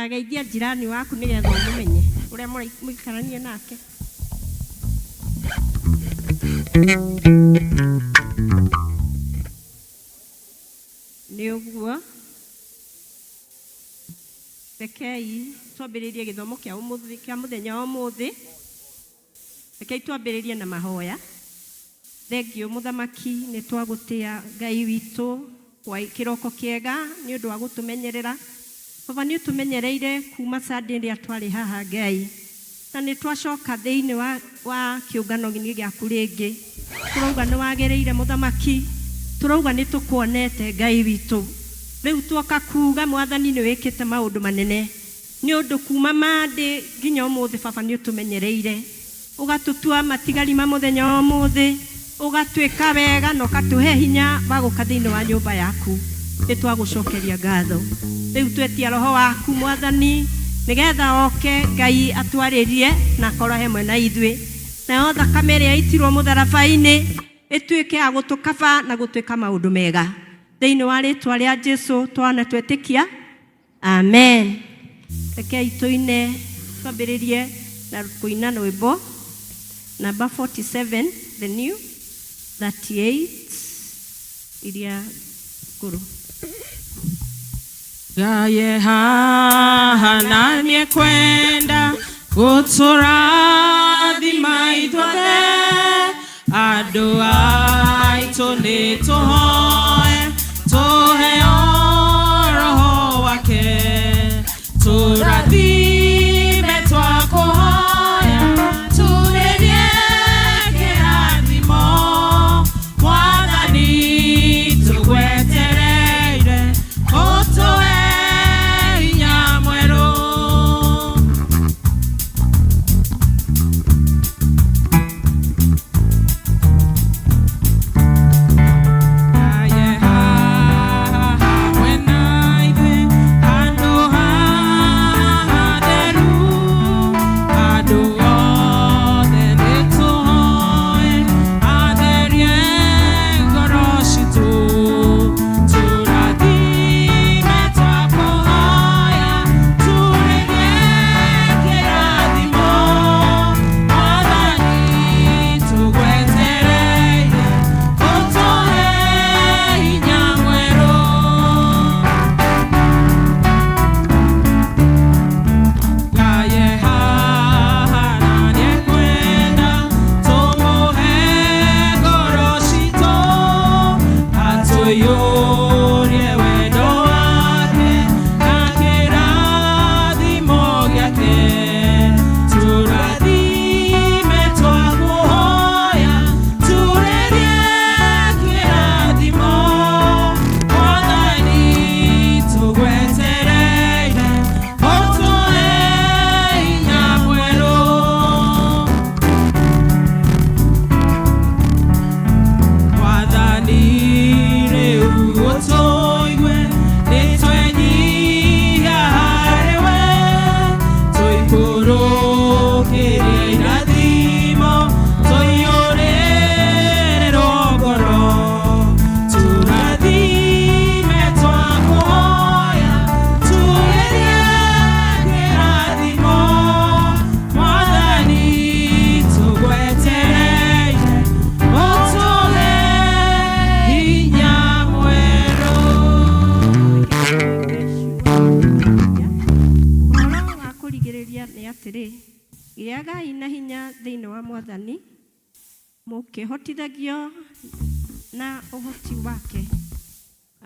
Geithia jirani waku nigetha umumenye uria muikaranie nake. Ni uguo rekei twambiririe githomo kia umuthi kia muthenya wa umuthi. Rekei twambiririe na mahoya. Thengio muthamaki ni twagutia Ngai witu kwa kiroko kiega ni undu wa gutumenyerera. Baba ni utumenyereire kuma Sunday ria twari haha Ngai na ni twacoka thiini wa kiungano gini giaku ringi. Turauga ni wagereire muthamaki, turauga ni tukuonete Ngai witu. Riu twoka kuga Mwathani ni wikite maundu manene ni undu kuma mande nginya umuthi. Baba ni utumenyereire ugatutua matigari ma muthenya wa umuthi, ugatwika wega na ukatuhe hinya wa guka thiini wa nyumba yaku. Ni twagucokeria ngatho. Riu twetia roho waku Mwathani nigetha oke Ngai atwaririe na korwo hemwe na ithwe, na thakame ria itirwo mutharabai-ini ituike ya gutukaba na gutwika maundu mega thiini wa ritwa ria Jesu twana twetikia, amen. Rekei tuine twambiririe na kuina rwimbo number 47, the new 38 iria kuru. Gaye haha na niekwenda guturathima ithuothe andu aitu ni tuhoe tuheo roho wake turathime twakuhoya turerie kirathimo Mwathani tugwetereire utuhe mukihotithagio na uhoti wake.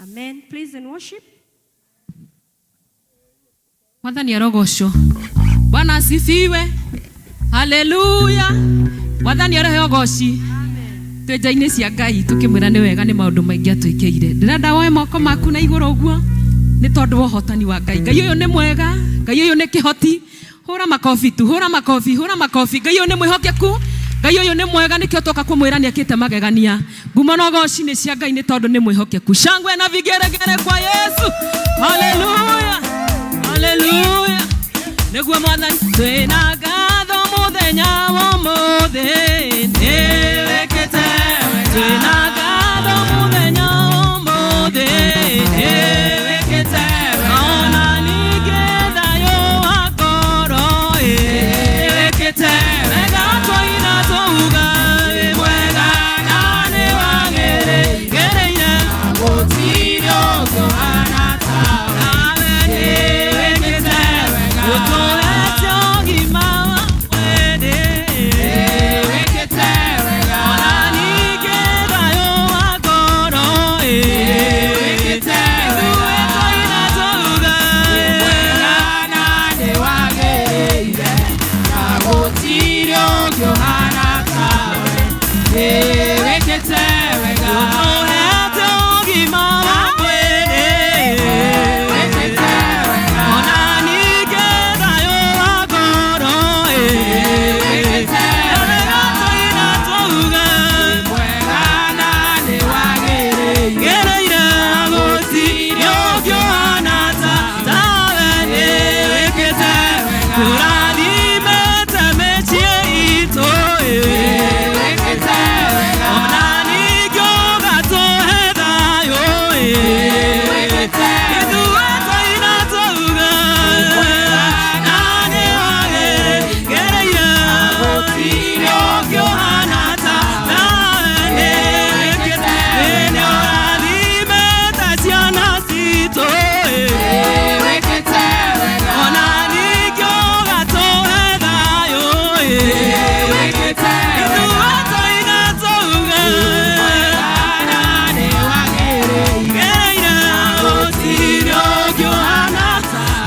Amen. Please and worship. Mwathani arogocwo. Bwana asifiwe. Hallelujah. Mwathani arogoci. Twenja-ini cia Ngai tukimwira ni wega ni maundu maingi atwikiire. Ndirenda woe moko maku na iguru uguo nĩ tondũ wa ũhotani wa Ngai. Ngai ũyũ nĩ mwega, Ngai ũyũ nĩ kĩhoti. Hũra makobi tu, hũra makobi, hũra makobi. Ngai ũyũ nĩ mwĩhokeku, Ngai ũyũ nĩ mwega, nĩkĩo tũka kũmwĩra nĩ akĩte magegania. Ngumo na ũgooci nĩ cia Ngai nĩ tondũ nĩ mwĩhokeku. Shangwe na vigeregere kwa Yesu. Haleluya, haleluya. Nĩguo Mwathani twĩna ngatho mũthenya wa ũmũthĩ. Nĩwĩkĩte wega. Twĩna ngatho mũthenya wa ũmũthĩ. Nĩwĩkĩte wega. Ona ningĩ thayũ wa ngoro. Nĩwĩkĩte wega. Twaina tuuga wĩ mwega na nĩ wagĩrĩire. Gũtirĩ ũngĩ ũhana tawe. Nawe nĩwĩkĩte wega. Ũtũhete ũgima wa mwĩrĩ. Nĩwĩkĩte wega. Ona ningĩ thayũ wa ngoro. Nĩwĩkĩte wega. Ithuĩ twaina tuuga wĩ mwega na nĩ wagĩrĩire. Na gũtirĩ ũngĩ ũhana tawe. Nĩwĩkĩte wega. Ũtũhete ũgima wa mwĩrĩ. Nĩwĩkĩte wega. Ona ningĩ thayũ wa ngoro. Nĩwĩkĩte wega. Twaina tuuga wĩ mwega na nĩ wagĩrĩire. Gũtirĩ ũngĩ ũhana tawe. Nĩwĩkĩte wega. Tũrathimĩte mĩciĩ itũ. Nĩwĩkĩte wega. Ona ningĩ ũgatũhe thayũ. Nĩwĩkĩte wega. Ithuĩ twaina tuuga wĩ mwega na nĩ wagĩrĩire. Gũtirĩ ũngĩ ũhana tawe. Nĩwĩkĩte wega. Nĩ ũrathimĩte ciana citũ. Nĩwĩkĩte wega. Ona ningĩ ũgatũhe thayũ. Nĩwĩkĩte wega. Ithuĩ twaina tuuga wĩ mwega na nĩ wagĩrĩire. Gũtirĩ ũngĩ ũhana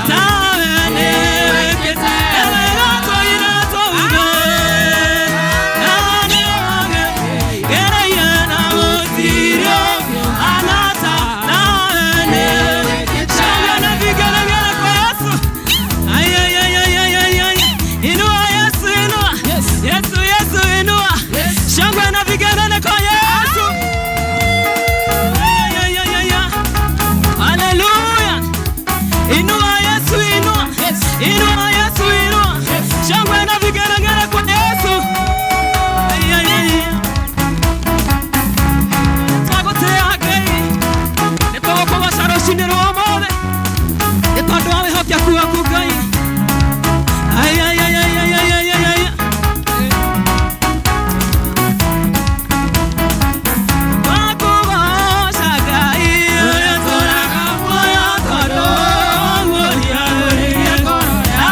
tawe. Nĩwĩkĩte wega. Twaina tuuga na nĩ wagĩrĩire. Na gũtirĩ ũngĩ ũhana tawe. Nĩwĩkĩte. Shangwe na vigelegele kwa Yesu. Ay, ay, ay, ay, ay, ay, ay. Inua Yesu, inua. Yesu, Yesu, inua. Shangwe na vigelegele kwa Yesu. Ay, ay, ay, ay, ay. Haleluya. Inua Yesu, inua. Inua Yesu, inua. Shangwe na vigelegele kwa Yesu. Ay, ay, ay, ay. Twagotea Ngai. Nĩtũgũkũgoca rũciinĩ rwa ũmũthĩ. Nĩ tondũ wa wĩhokeku waku Ngai. Ay, ay, ay, ay, ay, ay, ay, ay, ay. Twakũgoca Ngai, ũrĩa ũtũraga muoyo tondũ wa guonia ngoro yaku.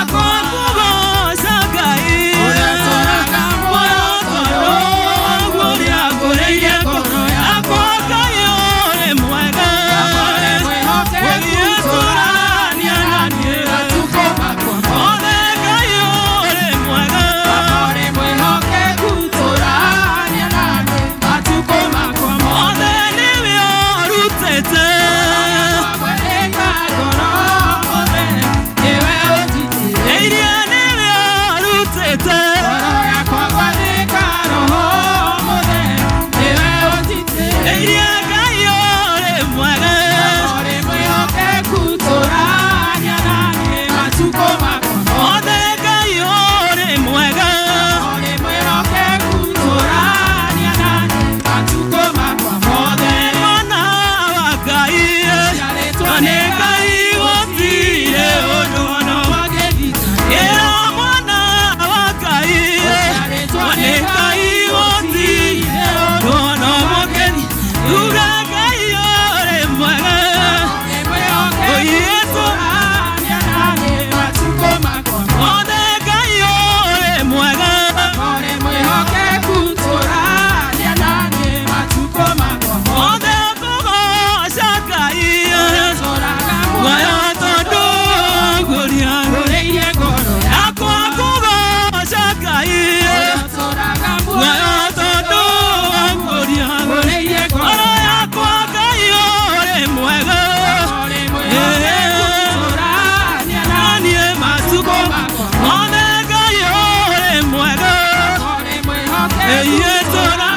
Yetora.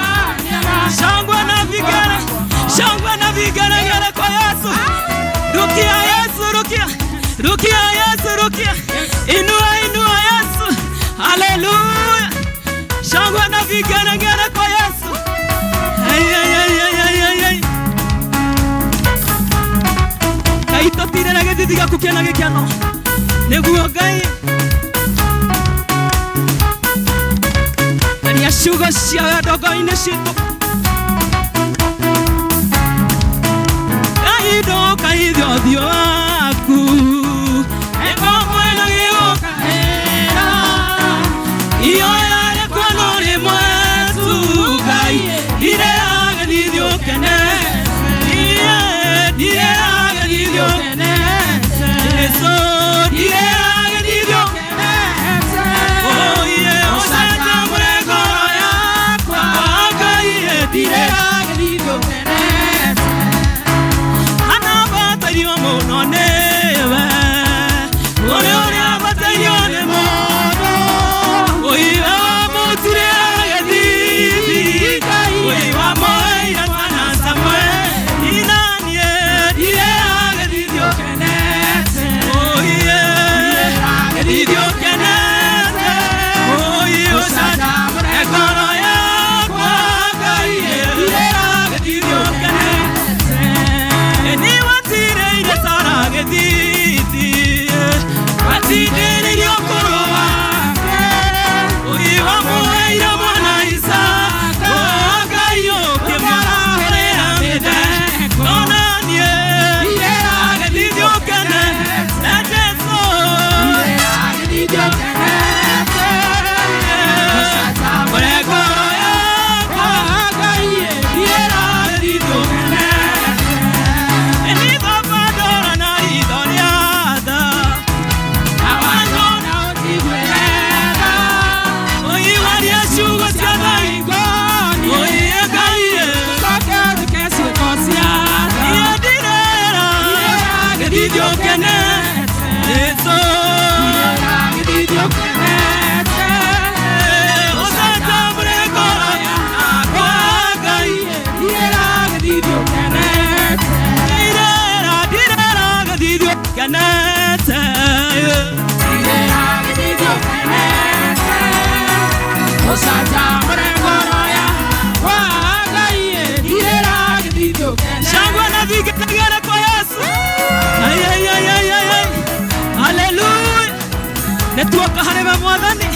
Shangwe na vigara. Shangwe na vigara gere kwa Yesu. Rukia Yesu, rukia. Rukia Yesu, rukia. Inua inua Yesu. Hallelujah. Shangwe na vigara gere kwa Yesu. Ay ay ay ay ay ay. Kaito tirera gediga kukiana gekiano. Neguo Ngai. Ani shugo cia dogo-inĩ citũ. Kaido kaithio ũthiũ waku. Eko mwena gĩgũkahĩra. Ihoya rĩakwa no rĩmwe tu Ngai. Ndirĩragenithio ũkenete. Ndirĩragenithio ũkenete. Jesũ ndirĩragenithio ũkenete. Oh yeah, ũcanjamũre ngoro yakwa. Ngai ndirĩragenithio ũkenete. Anabatario mũno nĩwe. Ũrĩa ũrĩa abatario nĩ mũndũ. Ũiwe wamũtire agĩthithi. Ũiwe wamoeire mwana Samũeli. Inanie ndirĩragenithio ũkenete. Oh yeah, ndirĩragenithio ũkenete. Oh yeah, ũcanjamũre ngoro yakwa. Ngai ndirĩragenithio ũkenete. Eni watireire Sara gĩthithi. Watinĩrĩirie ũkũrũ wake. Ũiwe wamuheire mwana Isaka. Ngai ũkĩmũrahũrĩra mĩtheko. Onanie ndirĩragenithio ũkenete. Jesũ ndirĩragenithio ũkenete. Ũcanjamũre ngoro yakwa. Ngai ndirĩragenithio ũkenete. Eni thambandora na ritho rĩa tha. Awanyona ũtigwĩrega. Ũiwaria ciugo cia thaingoni. Ũiye Ngai coke thike ciĩko ciake. Niĩ ndirĩragenithio ũkenete. Jesũ ndirĩragenithio ũkenete. Ũcanjamũre ngoro yakwa. Ngai ndirĩragenithio ũkenete. Ndirĩragenithio ũkenete. Ndirĩragenithio ũkenete. Ũcanjamũre ngoro yakwa. Ngai ndirĩragenithio ũkenete. Shangwe na vigara kwa Yesu. Ay ay ay ay ay. Hallelujah. Nĩtuoka harĩ we Mwathani.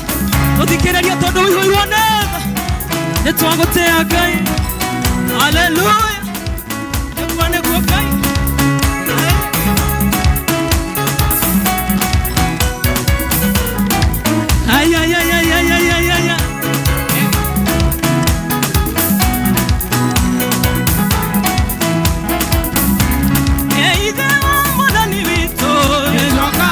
Tũthikĩrĩrie tondũ ũihũirwo nĩ tha. Nĩtwagũtĩĩa Ngai. Hallelujah. Nĩguo nĩguo Ngai. Ay ay ay ay ay ay ay ay. Eithe wa Mwathani witũ. Nĩtwoka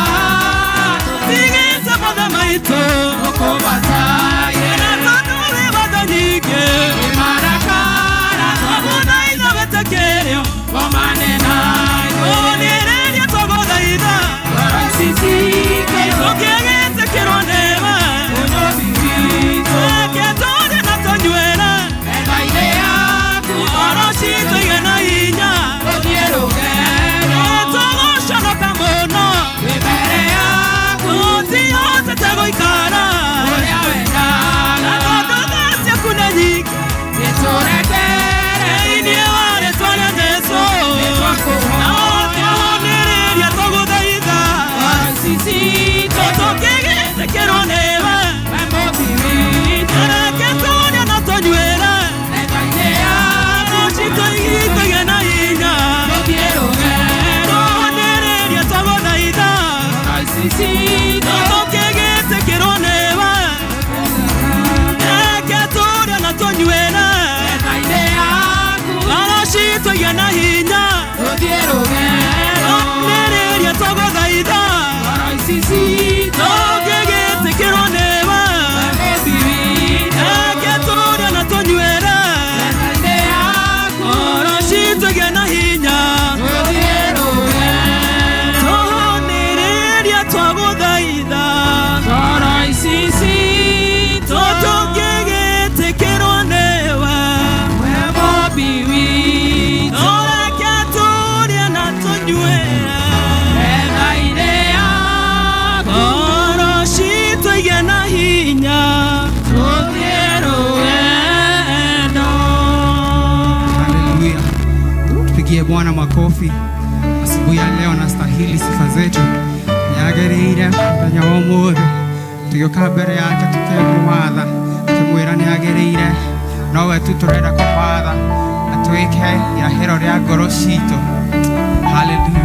tũtigĩte mothe maitũ. Ũkũbataire. Na tondũ wĩ watho nyingĩ. Wĩmarakara. Twagũthaitha wĩtĩkĩrio. Komane nayo. Ũnĩrĩria twagũthaitha. Ngoro ici citũ. Tũkĩgĩtĩkĩrwo nĩwe. Ũnyũmbi witũ. Reke tũrĩe na tũnyuĩre. Metha-inĩ yaku. Ngoro citũ igĩe na hinya. Tũthiĩ rũgendo. Tũgũconoka mũno. Twĩ mbere yaku. Tũtihotete gũikara. Ũrĩa wendaga. Na tondũ tha ciaku nĩ nyingĩ. Nĩtũrekere. Thĩinĩ wa rĩĩtwa rĩa Jesũ. Nĩtwakũhoya. Na tũhonĩrĩria tũgũthaitha. Ngoro ici citũ. Tũkĩgĩtĩkĩrwo nĩwe. We mũmbi witũ. Reke tũrĩe na tũnyuĩre. Metha-inĩ yaku. Citũ igĩe na hinya. Tũthiĩ rũgendo. Tũhonĩrĩria tũgũthaitha. Ngoro ici citũ. Tũkĩgĩtĩkĩrwo nĩwe. Reke tũrĩe na tũnyuĩre. Metha-inĩ yaku. Ngoro citũ igĩe na hinya. Tũthiĩ rũgendo. Tũhonĩrĩria tũgũthaitha. Ngoro ici citũ. Tũkĩgĩtĩkĩrwo nĩwe. We mũmbi witũ. Reke tũrĩe na tũnyuĩre. Metha-inĩ yaku. Ngoro citũ igĩe na hinya. Tũthiĩ rũgendo. Tũhonĩrĩria twagũthaitha. Ngoro ici citũ. Tũkĩgĩtĩkĩrwo Bwana makofi. Asubuhi ya leo nastahili sifa zetu. Nĩagĩrĩire mũthenya wa ũmũthĩ tũgĩũka mbere yake tũkĩmũmatha tũkĩmwĩra nĩagĩrĩire, nowe tu tũrenda kũmatha atuĩke irahĩro rĩa ngoro citũ. Hallelujah.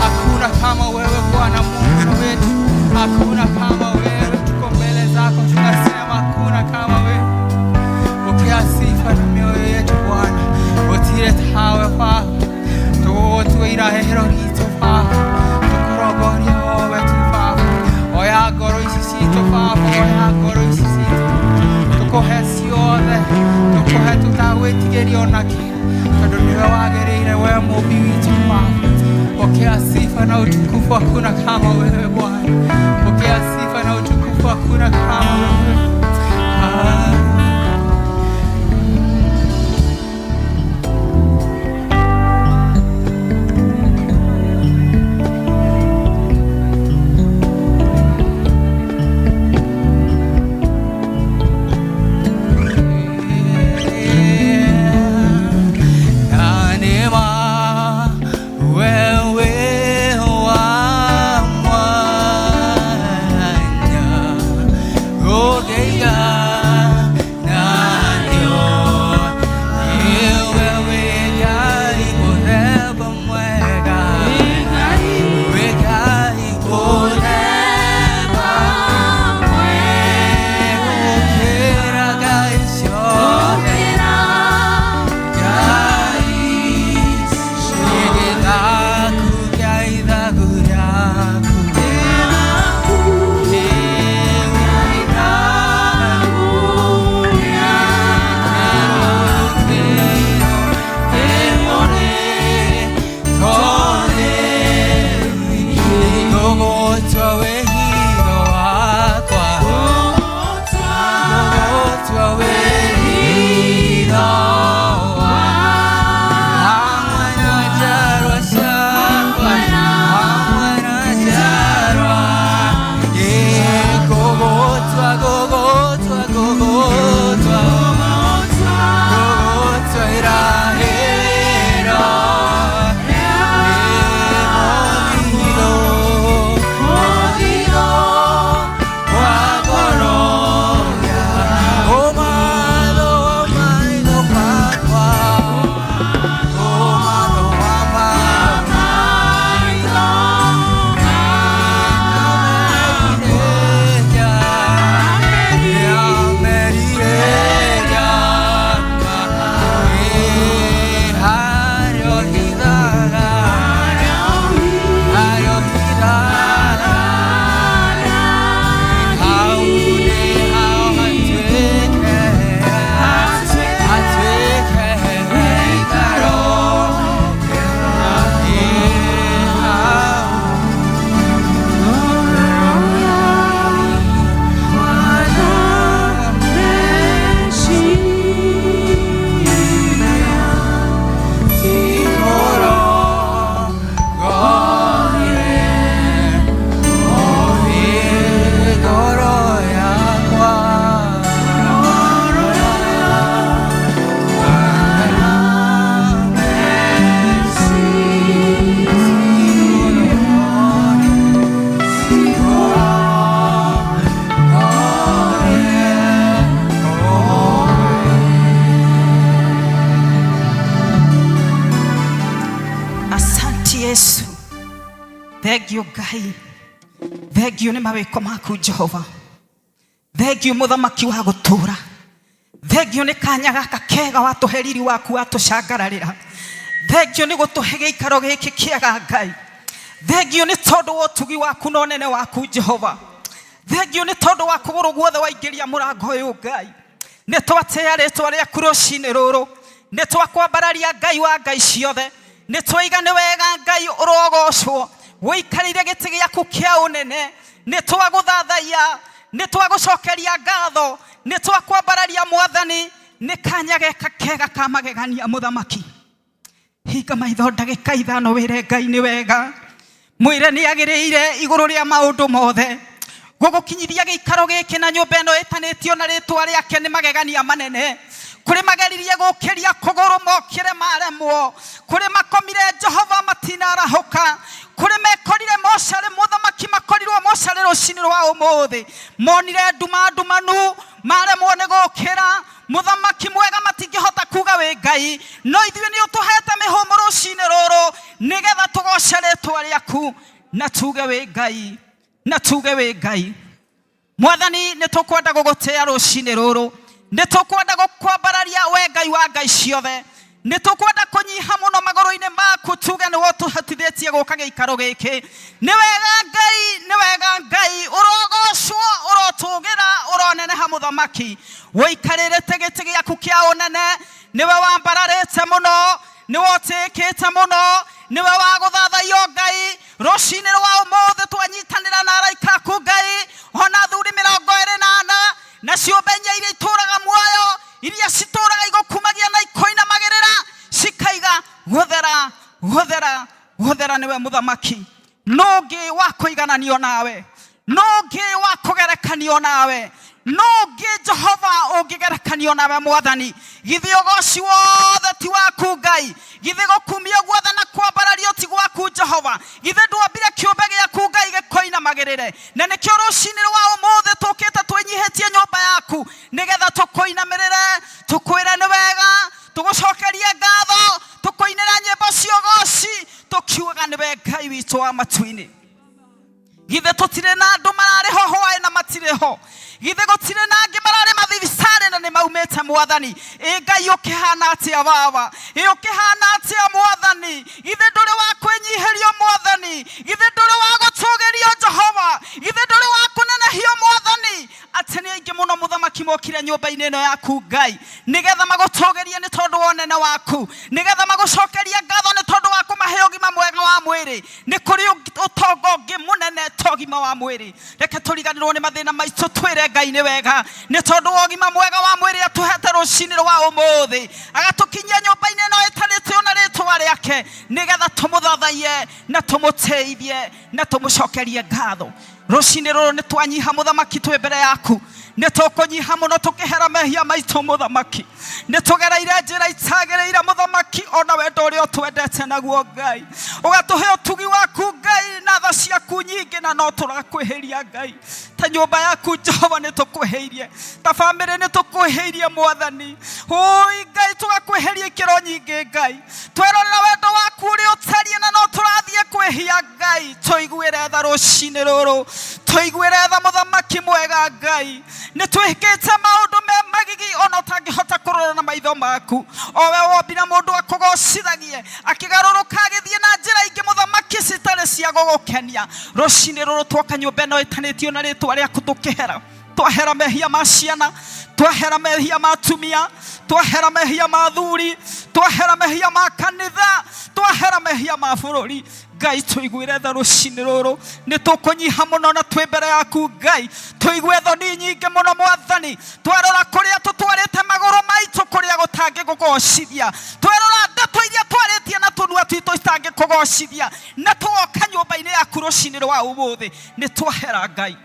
Hakuna kama wewe Bwana Mungu wetu, hakuna kama wewe, tuko mbele zako tunasema hakuna kama wewe. Pokea tue irahero ritũ Baba, tũkũrongoria o wetu Baba. Oya ngoro ici citũ Baba, oya ngoro ici citũ, tũkũhe ciothe, tũkũhe tũtagwĩtigĩria ona kĩ, tondũ nĩwe wagĩrĩire, we mũmbi witũ Baba. Pokea sifa na utukufu, hakuna kama wewe Bwana. Pokea sifa na utukufu, hakuna kama wewe. Thank you Ngai. Thank you nĩ mawĩko maku Jehova. Thank you mũthamaki wa gũtũra. Thank you nĩ kanya gaka kega watũhe riri waku watũcangararĩra. Thank you nĩ gũtũhe gĩikaro gĩkĩ kĩega Ngai. Thank you nĩ tondũ wa ũtugi waku na ũnene waku Jehova. Thank you nĩ tondũ wa kũgũrũ guothe waingĩria mũrango ũyũ Ngai. Nĩ twatĩĩa rĩtwa rĩaku rũcinĩ rũrũ. Nĩ twakwambararia Ngai wa ngai ciothe. Nĩ twaiga nĩ wega Ngai ũrogocwo. Wĩikarĩire gĩtĩ gĩaku kĩa ũnene. Nĩ twagũthathaiya. Nĩ twagũcokeria ngatho. Nĩ twakwambararia Mwathani. Nĩ kanya geka kega ka magegania mũthamaki. Hinga maitho ndagĩka ithano wĩre Ngai nĩ wega. Mwĩre nĩ agĩrĩire igũrũ rĩa maũndũ mothe. Gũgũkinyithia gĩikaro gĩkĩ na nyũmba ĩno ĩtanĩtio na rĩtwa rĩake nĩ magegania manene. Kũrĩ mageririe gũkĩria kũgũrũ mokĩre maremwo. Kũrĩ makomire Jehova matinarahũka. Kũrĩ mekorire mocarĩ mũthamaki makorirwo mocarĩ rũcinĩ rwa ũmũthĩ. Monire ndumanu maremwo nĩ gũkĩra. Mũthamaki mwega matingĩhota kuga wĩ Ngai. No ithuĩ nĩ ũtũhete mĩhũmũ rũcinĩ rũrũ nĩgetha tũgoce rĩtwa rĩaku na tuge wĩ Ngai. Na tuge wĩ Ngai. Mwathani nĩ tũkwenda gũgũtĩĩa rũcinĩ rũrũ. Nĩ tũkwenda gũkwambararia we Ngai wa ngai ciothe. Nĩ tũkwenda kũnyiha mũno magũrũ-inĩ maku tuge nĩ cia guka giikaro giki ni wega Ngai urogocwo urotugira uroneneha muthamaki wikarĩrĩte gĩtĩ gĩaku kĩa ũnene niwe wambararĩte mũno niwe ũtĩkĩte mũno niwe wagũthathaiyo Ngai rũcinĩ rwa ũmũthĩ twanyitanĩra na araika aku Ngai ona thuri 24 na ciũmbe inya iria itũraga muoyo iria citũraga igũkumagia na ikoinamagĩrĩra cikaiga gũthera niwe muthamaki nũngĩ wa kũigananio nawe nũngĩ wa kũgerekanio nawe nũngĩ Jehova ũngĩgerekanio nawe mwathani githĩ ũgoci wothe ti waku Ngai githĩ gũkumia guothe na kwambarario ti gwaku Jehova githĩ ndwambire kĩũmbe gĩaku Ngai gĩkoinamagĩrĩre na nĩkĩo rũcinĩ rwa ũmũthĩ tũkĩte twĩnyihĩtie nyũmba yaku nĩgetha tũkoinamĩrĩre tũkwĩre nĩ wega tũgũcokerie ngatho tũkoinĩra nyĩmbo cia ũgoci tũkiugaga nĩwe Ngai witũ wa matu-inĩ githĩ tũtirĩ na andũ mararĩ ho hwaĩ na matirĩ ho githĩ gũtirĩ na angĩ mararĩ mathibitarĩ na nĩ maumĩte mwathani Ngai ũkĩhana atĩa baba ũkĩhana atĩa mwathani githĩ ndũrĩ wa kwĩnyihĩrio mwathani githĩ ndũrĩ wa gũtũgĩrio Jehova githĩ ndũrĩ wa kũnenehio mwathani atĩ nĩ aingĩ mũno muthamaki mokire nyũmba-inĩ ĩno yaku Ngai nĩgetha magũtũgĩrie nĩ tondũ wa ũnene waku nĩgetha magũcokerie ngatho nĩ tondũ wa kũmahe ũgima mwega wa mwĩrĩ nĩ kũrĩ ũtonga ũngĩ mũnene ta ũgima wa mwĩrĩ reke tũriganĩrwo nĩ mathĩna maitũ twĩre Ngai nĩ wega nĩ tondũ wa ũgima mwega wa mwĩrĩ atũhete rũcinĩ rwa ũmũthĩ agatũkinyia nyũmba-inĩ ĩno ĩtarĩtio na rĩtwa rĩake nĩgetha tũmũthathaie na tũmũteithie na tũmũcokerie ngatho rũcinĩ rũrũ nĩ twanyiha muthamaki twĩ mbere yaku nĩ tũkũnyiha mũno tũkĩhera mehia maitũ muthamaki nĩ tũgereire njĩra itagĩrĩire muthamaki ona wendo ũrĩa ũtwendete naguo Ngai ũgatũhe ũtugi waku Ngai na tha ciaku nyingĩ na no tũrakwĩhĩria Ngai ta nyũmba yaku Jehova nĩ tũkwĩhĩirie ta bamĩrĩ nĩ tũkwĩhĩirie mwathani Ngai tũgakwĩhĩria ikĩro nyingĩ Ngai twerorera wendo waku ũrĩa ũtarie na no tũrathiĩ kwĩhia Ngai tũiguĩre tha rũcinĩ rũrũ tũiguĩre tha muthamaki mwega Ngai nĩ twĩkĩte maũndũ me magigi ona ũtangĩhota kũrora na maitho maku o we wombire mũndũ akũgocithagie akĩgarũrũka agĩthiĩ na njĩra ingĩ muthamaki citarĩ cia gũgũkenia rũcinĩ rũrũ twoka nyũmba ĩno ĩtanĩtio na rĩtwa rĩaku tũkĩhera twahera mehia ma ciana twahera mehia ma atumia twahera mehia ma athuri twahera mehia ma kanitha twahera mehia ma bũrũri Ngai tũiguĩre tha rũcinĩ rũrũ nĩ tũkũnyiha mũno na twĩ mbere yaku Ngai tũigue thoni nyingĩ mũno mwathani twerora kũrĩa tũtwarĩte magũrũ maitũ kũrĩa gũtangĩkũgocithia twerora ndeto iria twarĩtie na tũnua twitũ itangĩkũgocithia na tũgoka nyũmba-inĩ yaku rũcinĩ rwa ũmũthĩ nĩ twahera Ngai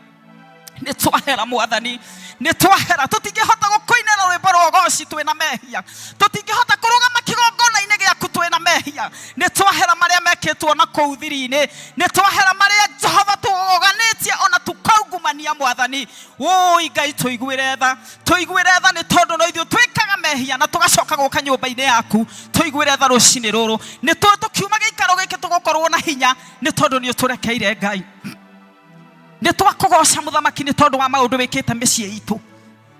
nĩ twahera mwathani nĩ twahera tũtingĩhota gũkũinĩra rwĩmbo rwa ũgoci twĩna mehia tũtingĩhota kũrũgama kĩgongona-inĩ gĩaku twĩna mehia nĩ twahera marĩa mekĩtwo na kũu thiri-inĩ nĩ twahera marĩa Jehova tũgoganĩtie ona tũkaungumania mwathani Ngai tũiguĩre tha nĩ tondũ no ithuĩ twĩkaga mehia na tũgacoka gũka nyũmba-inĩ yaku tũiguĩre tha rũcinĩ rũrũ nĩ tũkiuma gĩikaro gĩkĩ tũgũkorwo na hinya nĩ tondũ nĩ ũtũrekeire Ngai nĩ twakũgoca muthamaki nĩ tondũ wa maũndũ wĩkĩte mĩciĩ itũ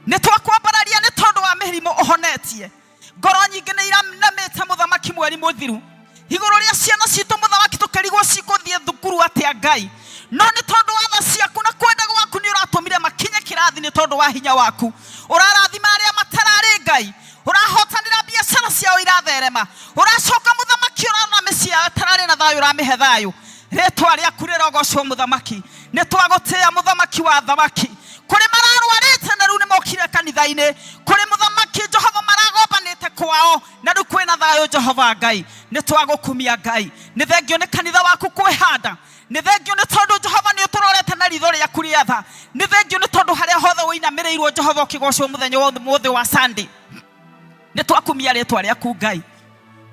nĩ twakwambararia nĩ tondũ wa mĩrimũ ũhonetie ngoro nyingĩ nĩ iranamĩte muthamaki mweri mũthiru igũrũ rĩa ciana citũ muthamaki tũkĩrigwo cikũthiĩ thukuru atĩa Ngai no nĩ tondũ wa tha ciaku na kwenda gwaku nĩ ũratũmire makinye kĩrathi nĩ tondũ wa hinya waku ũrarathima arĩa matararĩ Ngai ũrahotanĩra biacara ciao iratherema ũracoka muthamaki ũrarora mĩciĩ yao ĩtararĩ na thayũ ũramĩhe thayũ rĩtwa rĩaku rĩrogocwo muthamaki nĩ twagũtĩĩa muthamaki wa thamaki kũrĩ mararwarĩte na rĩu nĩ mokire kanitha-inĩ kũrĩ muthamaki Jehova maragombanĩte kwao na rĩu kwĩna thayũ Jehova Ngai nĩ twagũkumia Ngai nĩ thengio nĩ kanitha waku kwĩhanda nĩ thengio nĩ tondũ Jehova nĩ ũtũrorete na ritho rĩaku rĩa tha nĩ thengio nĩ tondũ harĩa hothe ũinamĩrĩirwo Jehova ũkĩgocwo mũthenya wothe wa Sunday nĩ twakumia rĩtwa rĩaku Ngai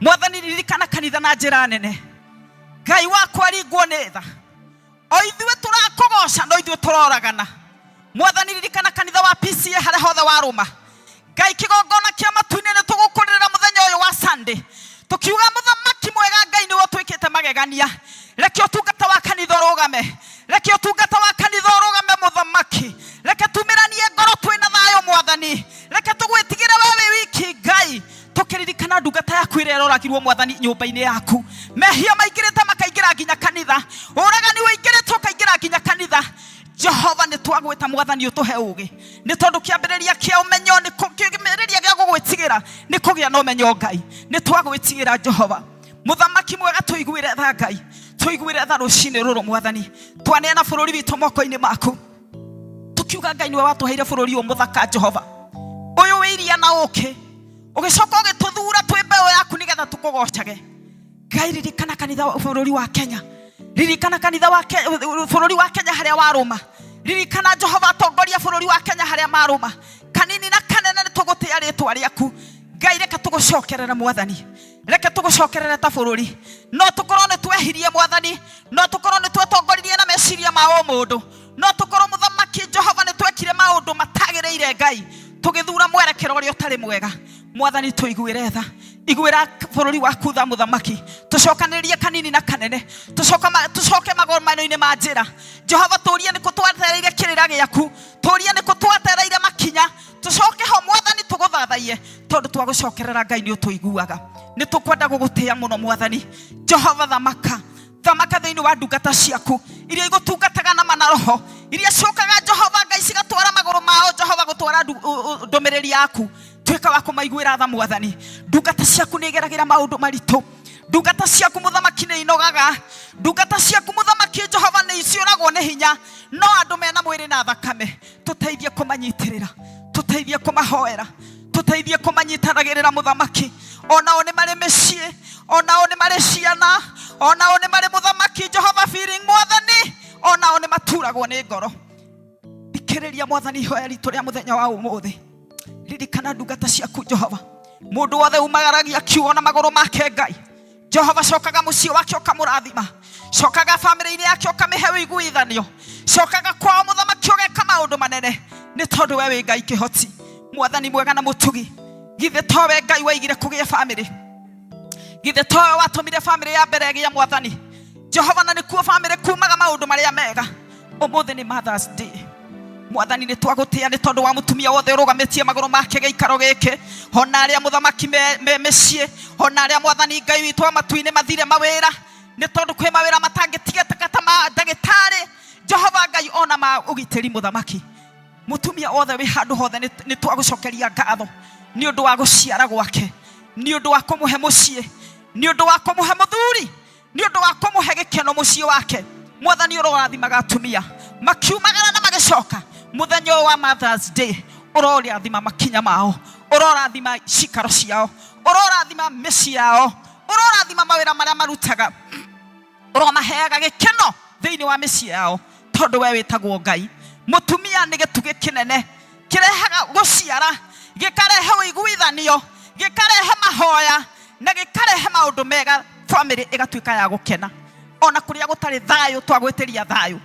mwathani ririkana kanitha na njĩra nene Ngai wakwa ringwo nĩ tha o ithuĩ tũrakũgoca no ithuĩ tũroragana mwathani ririkana kanitha wa PCA harĩa hothe warũma Ngai kĩgongona kĩa matu-inĩ nĩ tũgũkũrĩra mũthenya ũyũ wa Sunday tukiuga muthamaki mwega Ngai nĩwe twĩkĩte magegania reke ũtungata wa kanitha ũrũgame reke ũtungata wa kanitha ũrũgame muthamaki reke tumĩranie ngoro twĩna thayũ mwathani reke tũgwĩtigĩre wewe wiki Ngai tukiririkana ndungata yaku ĩrĩa ĩroragirwo mwathani nyũmba-inĩ yaku mehia maingĩrĩte makaingĩra ukaingira nginya kanitha uragani wĩingĩrĩte ukaingira nginya kanitha Jehova nĩ twagwĩta mwathani ũtũhe ũgĩ nĩ tondũ kĩambĩrĩria kĩa ũmenyo nĩ kĩambĩrĩria gĩa gũgwĩtigĩra nĩ kũgĩa na ũmenyo Ngai nĩ twagwĩtigĩra Jehova mũthamaki mwega tũiguĩre tha Ngai tũiguĩre tha rũcinĩ rũrũ mwathani twaneana bũrũri witũ moko-inĩ maku tukiuga Ngai niwe watũheire bũrũri ũyũ mũthaka Jehova ũyũ wĩ iria na ũkĩ ũgĩcoka ũgĩtũthura twĩ mbeũ yaku nĩgetha tũkũgocage Ngai ririkana kanitha bũrũri wa Kenya ririkana kanitha wa bũrũri wa Kenya harĩa warũma ririkana Jehova atongoria bũrũri wa Kenya harĩa marũma kanini na kanene nĩ tũgũtĩa rĩtwa rĩaku Ngai reke tũgũcokerera mwathani reke tũgũcokerera ta bũrũri no tũkorwo nĩ twehirie mwathani no tũkorwo nĩ twetongoririe na meciria ma mũndũ no tũkorwo mũthamaki Jehova nĩ twekire maũndũ matagĩrĩire Ngai tũgĩthura mwerekero ũrĩa ũtarĩ mwega mwathani tũiguĩre tha iguĩra bũrũri waku tha mũthamaki tũcokanĩrĩrie kanini na kanene tũcoke magũrũ manene ma njĩra Jehova tũũrie nĩ kũtwetereire kĩrĩra gĩaku tũũrie nĩ kũtwetereire makinya tũcoke ho mwathani tũgũthathaiye tondũ twagũcokerera Ngai nĩ ũtũiguaga nĩ tũkwenda gũgũtĩa mũno mwathani Jehova thamaka thĩinĩ wa ndungata ciaku iria igũtungataga na roho iria cokaga Jehova Ngai cigatwara magũrũ mao Jehova gũtwara ndũmĩrĩri yaku twĩka wa kũmaiguĩra tha mwathani ndungata ciaku nĩ igeragĩra maũndũ maritũ ndungata ciaku mũthamaki nĩ inogaga ndungata ciaku mũthamaki Jehova nĩ iciũragwo nĩ hinya no andũ mena mwĩrĩ na thakame tũteithie kũmanyitĩrĩra tũteithie kũmahoera tũteithie kũmanyitanagĩrĩra mũthamaki onao nĩ marĩ mĩciĩ onao nĩ marĩ ciana onao nĩ marĩ mũthamaki Jehova feeling mwathani onao nĩ maturagwo nĩ ngoro thikĩrĩria mwathani ihoya ritũ rĩa mũthenya wa ũmũthĩ ririkana ndungata ciaku Jehova mũndũ wothe umagaragia kiugo na magũrũ make Ngai Jehova cokaga mũciĩ wake ũkamũrathima cokaga bamĩrĩ-inĩ yake ũkamĩhe ũiguithanio cokaga kwao mũthamaki ũgeka maũndũ manene nĩ tondũ we wĩ Ngai kĩhoti mwathani mwega na mũtugi githĩ towe Ngai waigire kũgĩa bamĩrĩ githĩ towe watũmire bamĩrĩ ya mbere ĩgĩe mwathani Jehova na nĩkuo bamĩrĩ kumaga maũndũ marĩa mega ũmũthĩ nĩ Mother's Day mwathani nĩ twagũtĩa nĩ tondũ wa mũtumia wothe ũrũgamĩtie magũrũ make gĩikaro gĩkĩ ona arĩa mũthamaki mĩciĩ ona arĩa mwathani Ngai witũ matu-inĩ mathire mawĩra nĩ tondũ kwĩ mawĩra matangĩtigeteka ta ma ndagĩtarĩ Jehova Ngai ona ma ũgitĩri mũthamaki mũtumia wothe wĩ handũ hothe nĩ twagũcokeria ngatho nĩ ũndũ wa gũciara gwake nĩ ũndũ wa kũmũhe mũciĩ nĩ ũndũ wa kũmũhe mũthuri nĩ ũndũ wa kũmũhe gĩkeno mũciĩ wake mwathani ũrorathimaga atumia makiumagara na magĩcoka mũthenya wa Mother's Day ũrorathima makinya mao ũrorathima cikaro ciao ũrorathima mĩciĩ yao ũrorathima mawĩra marĩa marutaga ũromaheaga gĩkeno thĩinĩ wa mĩciĩ yao tondũ we wĩtagwo Ngai mũtumia nĩ gĩtugĩ kĩnene kĩrehaga gũciara gĩkarehe ũiguithanio gĩkarehe mahoya na gĩkarehe maũndũ mega family ĩgatuĩka ya gũkena ona kũrĩa gũtarĩ thayũ twagwĩtĩria thayũ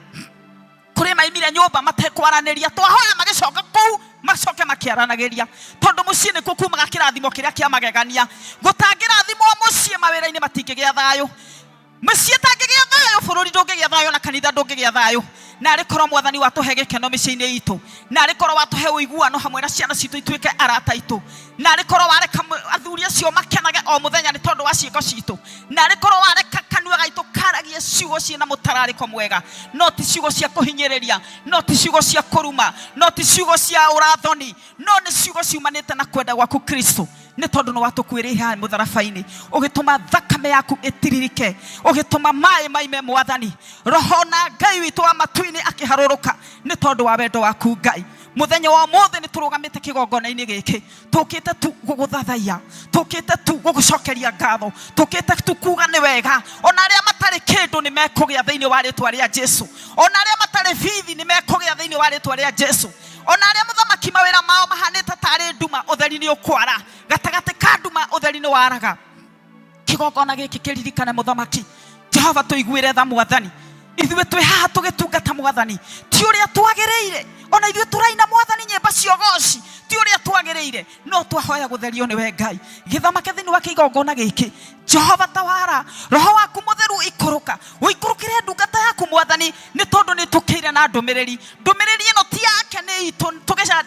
kũrĩ maimire nyũmba matekwaranĩria twahoya magĩcoka kũu macoke makĩaranagĩria tondũ mũciĩ nĩ kuumaga kĩrathimo kĩrĩa kĩamagegania gũtangĩrathimwo mũciĩ mawĩra-inĩ matingĩgĩa thayũ mũciĩ tangĩgĩa thayũ bũrũri ndũngĩgĩa thayũ na kanitha ndũngĩgĩa thayũ na arĩkorwo mwathani watũhe gĩkeno mĩciĩ-inĩ itũ na arĩkorwo watũhe ũiguano hamwe na ciana citũ ituĩke arata itũ na arĩkorwo wareka athuri acio makenage o mũthenya nĩ tondũ wa ciĩko citũ na arĩkorwo wareka kanua gaitũ karagie ciugo ciĩna mũtararĩko mwega no ti ciugo cia kũhinyĩrĩria no ti ciugo cia kũruma no ti ciugo cia ũrathoni no nĩ ciugo ciumanĩte na kwenda gwaku Kristo nĩ tondũ nĩ watũkuĩrĩire mũtharaba-inĩ ũgĩtũma thakame yaku ĩtiririke ũgĩtũma maĩ maime mwathani roho na Ngai witũ wa matu-inĩ akĩharũrũka nĩ tondũ wa wendo waku Ngai mũthenya wa ũmũthĩ nĩ tũrũgamĩte kĩgongona-inĩ gĩkĩ tũkĩte tu gũgũthathaiya tũkĩte tu gũgũcokeria ngatho tũkĩte tu kuga nĩ wega ona arĩa matarĩ kĩndũ nĩ mekũgĩa thĩinĩ wa rĩtwa rĩa Jesũ ona arĩa matarĩ bithi nĩ mekũgĩa thĩinĩ wa rĩtwa rĩa Jesũ ona arĩa mũthamaki mawĩra mao mahanĩte tarĩ nduma ũtheri nĩ ũkwara gatagatĩ ka nduma ũtheri nĩ waraga kĩgongona gĩkĩ kĩririkane mũthamaki Jehova tũiguĩre tha mwathani ithuĩ twĩ haha tũgĩtungata mwathani ti ũrĩa twagĩrĩire ona ithuĩ tũraina mwathani nyĩmba cia goci ti ũrĩa twagĩrĩire no twahoya gũtherio nĩwe Ngai gĩthamake thĩinĩ wa kĩgongona gĩkĩ Jehova tawara roho waku mũtheru ikũrũka ũikũrũkĩre ndungata yaku mwathani nĩ tondũ nĩ tũkĩire na ndũmĩrĩri ĩno ti yake nĩ itũ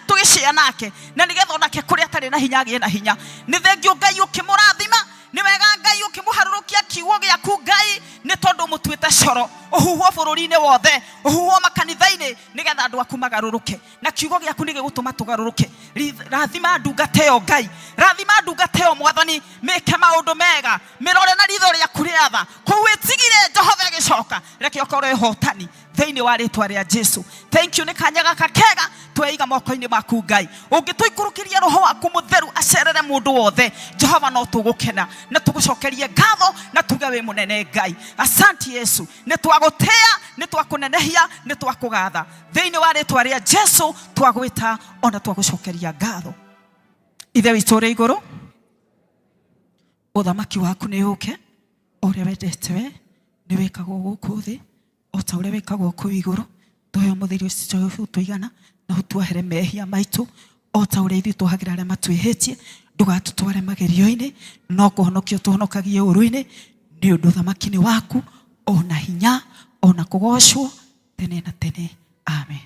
tũgĩcĩa nake na nĩgetha onake kũrĩa atarĩ na hinya agĩe na hinya nĩ thengio Ngai ũkĩmũrathima ni wega Ngai ukimuharurukia kiugo giaku Ngai ni tondu mutuite coro uhuho bururi-ini wothe uhuho makanitha-ini nigetha andu aku magaruruke na kiugo giaku ni gigutuma tugaruruke. Rathima ndungata iyo Ngai, rathima ndungata iyo Mwathani, meke maundu mega, mirore na ritho riaku riatha kou itigire Jehova gicoka reke okorwo ihotani thiini wa ritwa ria Jesu. Thank you ni kanya gaka kega tweiga moko-ini maku Ngai, ungituikurukiria roho waku mutheru acerere mundu wothe Jehova no tugukena na tugucokerie ngatho na tuge wi munene Ngai. Asante Yesu, ni twagutia, ni twakunenehia, ni twakugatha thiini wa ritwa ria Jesu twagwita ona twagucokeria ngatho. Ithe witũ ũrĩ igũrũ, ũthamaki waku nĩ ũke, ũrĩa wendete we nĩ wĩkagwo gũkũ thĩ o ta ũrĩa wĩkagwo kũu igũrũ. Tũhe mũtheri ũcio tũigana na ũtuohere mehia maitũ o ta ũrĩa ithuĩ twohagĩra arĩa matwĩhĩtie, ndũgatũtware magerio-inĩ, no kũhonokia ũtũhonokagie ũũru-inĩ, nĩ ũndũ ũthamaki nĩ waku, ona hinya, ona kũgocwo tene na tene. Amen.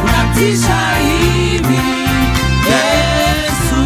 Unatisha hivi Yesu.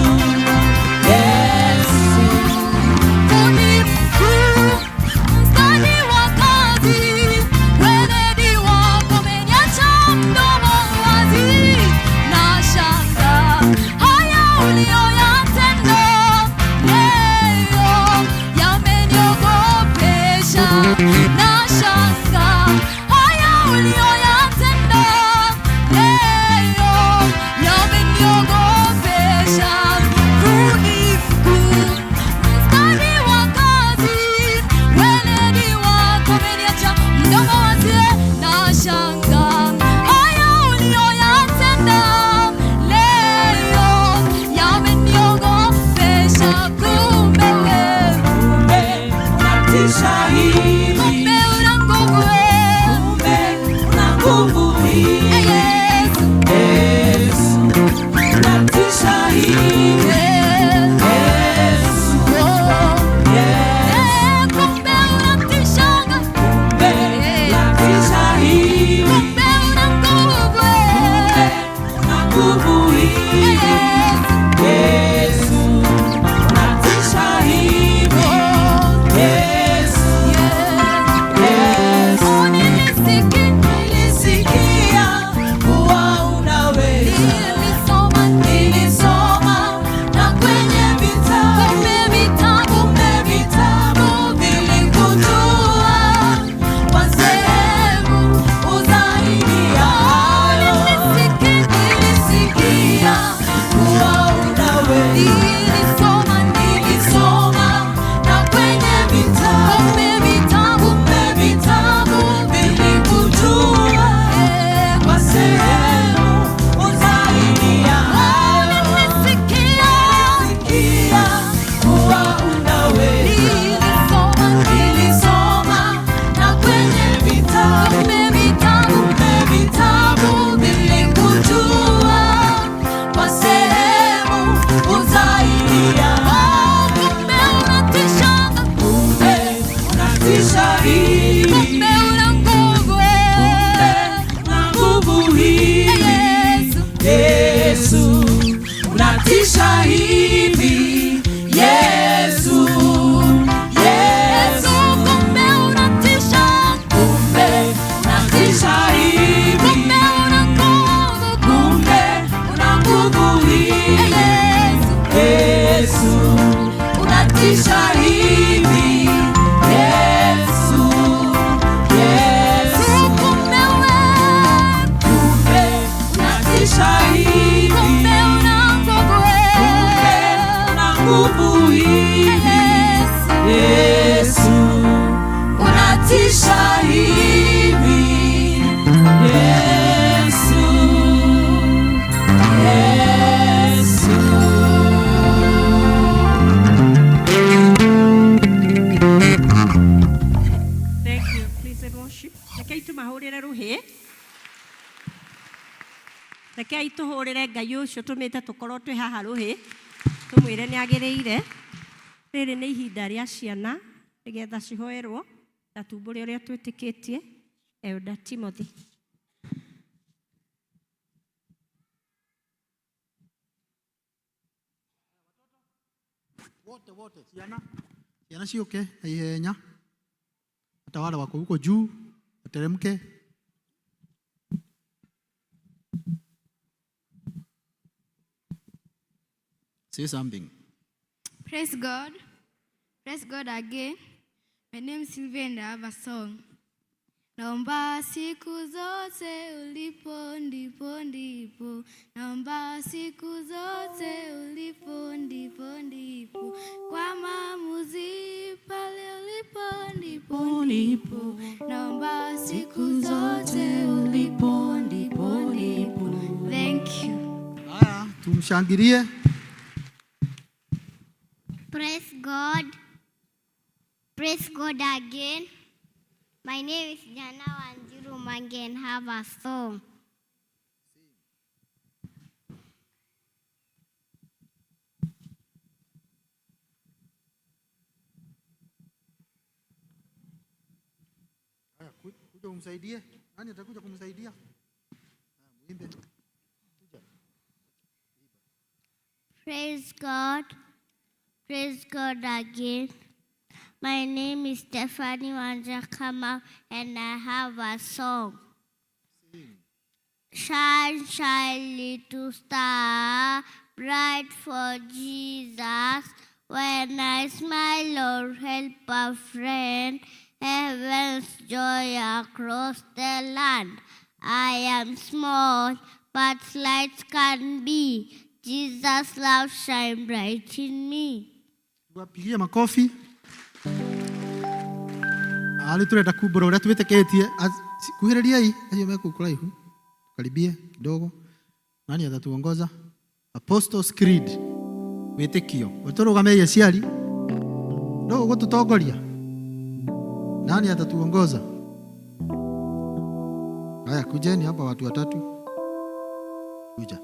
nguvu hii. Yesu, unatisha hivi. Yesu, Yesu, nilisikia kuwa unaweza. Nilisoma na kwenye vitabu vilikujua kwa sehemu uzaidi ya hayo. Nilisikia kuwa unaweza. Nilisoma na kwenye vitabu vilikujua kwa sehemu uzaidi ya hayo. Nilisikia kuwa unaweza. Nilisoma na kwenye vitabu vilikujua kwa sehemu uzaidi ya hayo. Kumbe unatisha hivi. Kumbe una nguvu hivi. Yesu, unatisha hivi. Yesu, Yesu, kumbe unatisha hivi. Kumbe una nguvu hivi. Yesu, unatisha hivi. Yesu, Yesu, kumbe unatisha hivi. Kumbe una nguvu hivi. Yesu, unatisha hivi. Yesu, Yesu. Thank you. Please and worship. Rekei tumahũrĩre rũhĩ. Rekei tũhũrĩre Ngai ũcio tũmĩte tũkorwo twĩ haha rũhĩ. Tũmwĩre nĩ agĩrĩire. Rĩrĩ nĩ ihinda rĩa ciana nĩgetha cihoerwo na tumbũre ũrĩa twĩtĩkĩtie. Elder Timothy. Wote ciana ciũke na ihenya, hata wale wako huko juu wateremke. Say something. Praise God. Praise God again. My name is Sylvia and I have a song. Naomba siku zote ulipo ndipo ndipo. Naomba siku zote ulipo ndipo ndipo. Kwa maamuzi pale ulipo ndipo ndipo. Naomba siku zote ulipo ndipo ndipo. Thank you. Haya, tumshangilie. Praise God. Praise God again. My name is Jana Wanjiru Mange and have a song. Haya, kuja umsaidie. Nani atakuja kumsaidia? Muimbe. Praise God. Praise God again. My name is Stephanie Wanjakama and I have a song. Shine, shine, little star, bright for Jesus. When I smile or help a friend, heaven's joy across the land. I am small, but light can be. Jesus' love shine bright in me. Wapigie makofi. Ali turenda kumbura uria twitikitie kuhiririai acio meku kuraihu karibie kidogo. Nani atatuongoza? Apostles Creed witikio uturugamie ciari ndo gututongoria. Nani atatuongoza? Haya, kujeni hapa watu watatu. Kuja.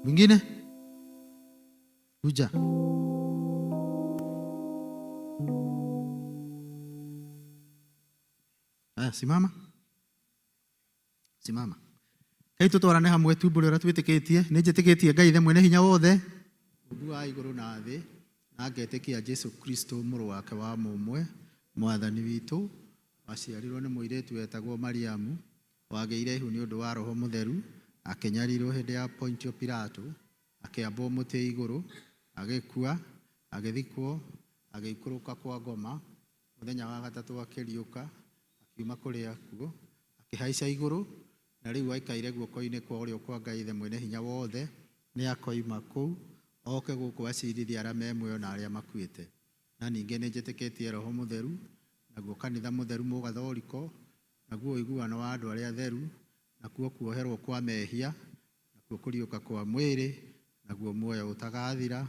Mwingine? Kuja. Haya, simama. Simama. Kai tutwarane hamwe tumbure ora twitikitie ni njitikitie Ngai the mwene hinya wothe Mungu wa iguru na thi na ngetikia Jesu Kristo muru wake wa mumwe mwathani witu waciarirwo ni muiretu wetagwo Mariamu wageire ihu ni undu wa roho mutheru akenyarirwo hindi ya Pontio Pilato akiambwo muti iguru agikua agithikwo agikuruka kwa ngoma muthenya wa gatatu akiriuka akiuma kuria kuo akihaica iguru na riu aikaire guoko-ini kwa urio kwa Ngai the mwene hinya wothe ni akoima kuu oke guku acirithia aria me muoyo na aria makuite na ninge ni njitikitie roho mutheru naguo kanitha mutheru mugathoriko naguo iguano wa andu aria theru nakuo kuoherwo kwa mehia nakuo kuriuka kwa mwiri naguo muoyo utagathira.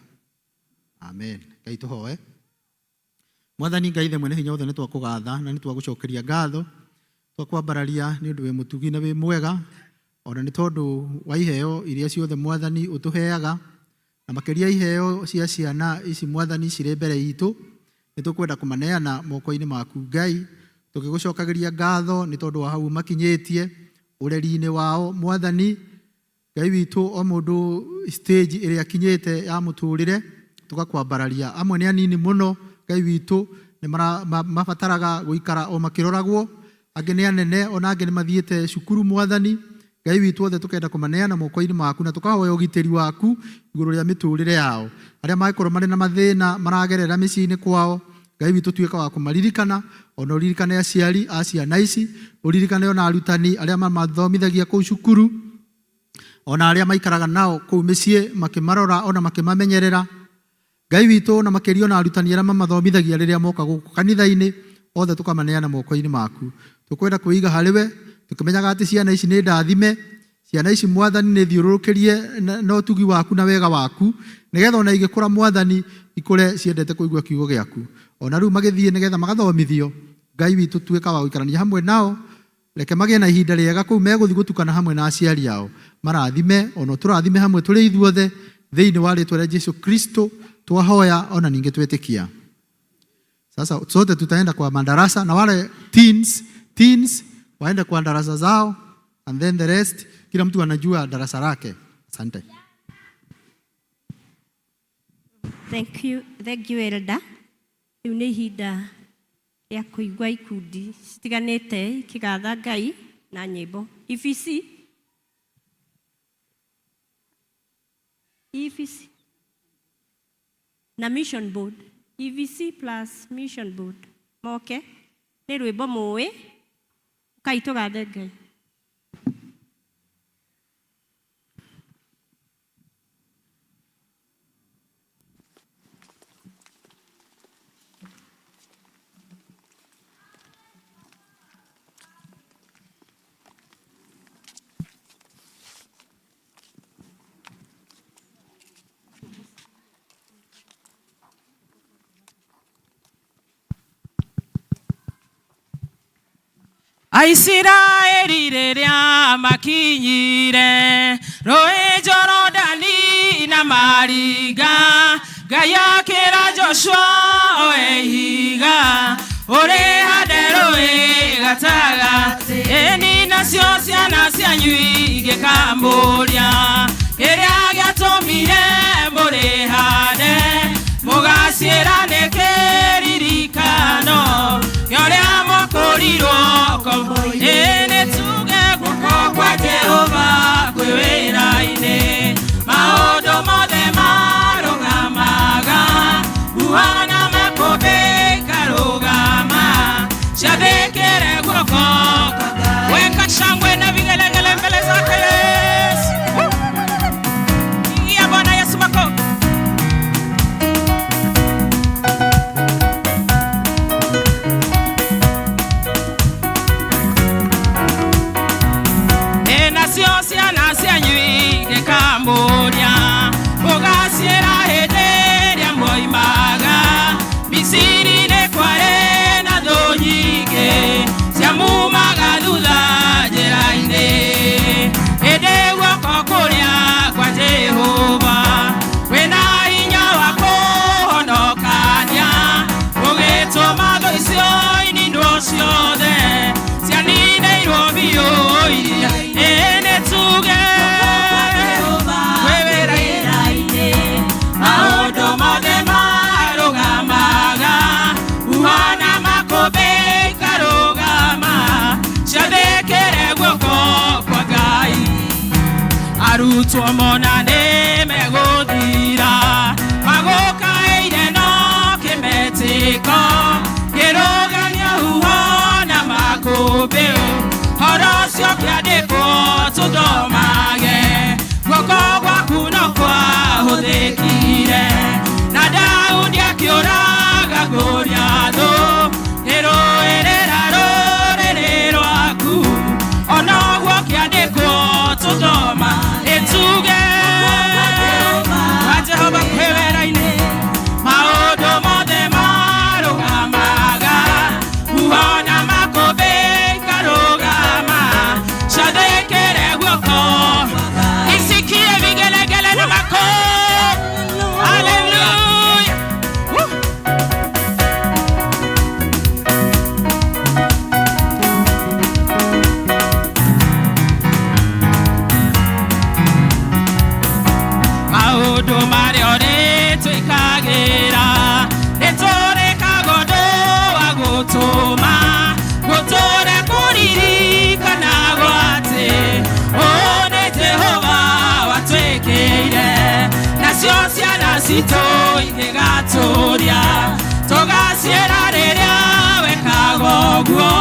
Amen. Ngai tuhoe. Mwathani Ngai the mwene hinya wothe ni twakugatha na ni twagucokeria ngatho twakwambararia ni undu wi mutugi na wi mwega ona ni tondu wa iheo iria ciothe Mwathani utuheaga na makiria iheo cia ciana ici Mwathani cire mbere itu ni tukwenda kumaneana moko-ini maku Ngai tukigucokagiria ngatho ni tondu wa hau makinyitie ureri-ini wao Mwathani Ngai witu o mundu stage iria akinyite ya muturire tugakwambararia amwe ni anini muno Ngai witu ni mabataraga guikara o makiroragwo ange ni anene ona ange ni mathiete cukuru Mwathani Ngai witu othe tukenda kumaneana moko-ini maku na tukahoya ugiteri waku iguru ria miturire yao aria maikoro mari na mathina maragerera micii-ini kwao Ngai witu tuika wa kumaririkana ona uririkane aciari a ciana ici uririkane ona arutani aria mamathomithagia kuu cukuru ona aria maikaraga nao kuu micii makimarora ona makimamenyerera Ngai witu na makirio na arutani aria mamathomithagia riria moka guku kanitha-ini othe tukamaneana moko-ini maku tukwenda kuiga hariwe tukimenyaga ati ciana ici ni ndathime ciana ici Mwathani ni thiururukirie na utugi waku na wega waku nigetha ona igikura Mwathani ikure ciendete kuigua kiugo giaku ona riu magithie nigetha magathomithio Ngai witu tuika wa guikarania hamwe nao reke magie na ihinda riega kuu meguthi gutukana hamwe na aciari yao marathime ona turathime hamwe turi ithuothe thiini wa ritwa ria Jesu Kristo twahoya ona ninge twetikia. Sasa sote tutaenda kwa madarasa na wale teens waende kwa darasa zao and then the rest kila mtu anajua darasa lake. Asante. Thank you Elda. Riu ni ihinda ya kuigua ikundi citiganite kigatha Ngai na nyimbo. EVC na mission board. EVC plus mission board. Moke ni rwimbo muwi Kai tugathe Ngai. Aisiraeli riria makinyire rũĩ Jorodani na mariga Ngai akĩra Joshua oe ihiga ũrĩ hande rũĩ gatagatĩ ĩni nacio ciana cianyu igĩkamũria kĩrĩa gĩatũmire mũrĩ hande mũgaciĩra nĩ kĩririkano kĩrĩa mũkũrirwo ene tuge guko kwa Jehova kwi wĩra-inĩ maũndũ mothe marũgamaga guana makũmbĩ karũgama ciathĩkĩre guoko weka shangwe na vigelegele mbele zake Yesu. tuomona nĩ megũthira magũkaĩire no kĩmetĩko kĩrũgania huho na makũmbĩ horo ũcio kĩandĩkwo tũthomage guoko gwaku no kwahũthĩkire na Daudi akĩũraga Goliathũ ĩrũĩrĩra rũrĩrĩ rwaku ona ũguo kĩandĩkwo tũthoma ĩtuge wa Jehova kwĩ wĩra-inĩ maũndũ mothe marũgamaga huho na makũmbĩ ikarũgama ciathĩkĩre guoko isikie vigelegele na makofi. Hallelujah. Maũndũ marĩa ũrĩtwĩkagĩra nĩtũrĩkaga ũndũ wa gũtũma gũtũre kũririkanagwo atĩ ũũ nĩ Jehova watwĩkĩire nacio ciana citũ igĩgatũria tũgaciĩra rĩrĩa wekaga ũguo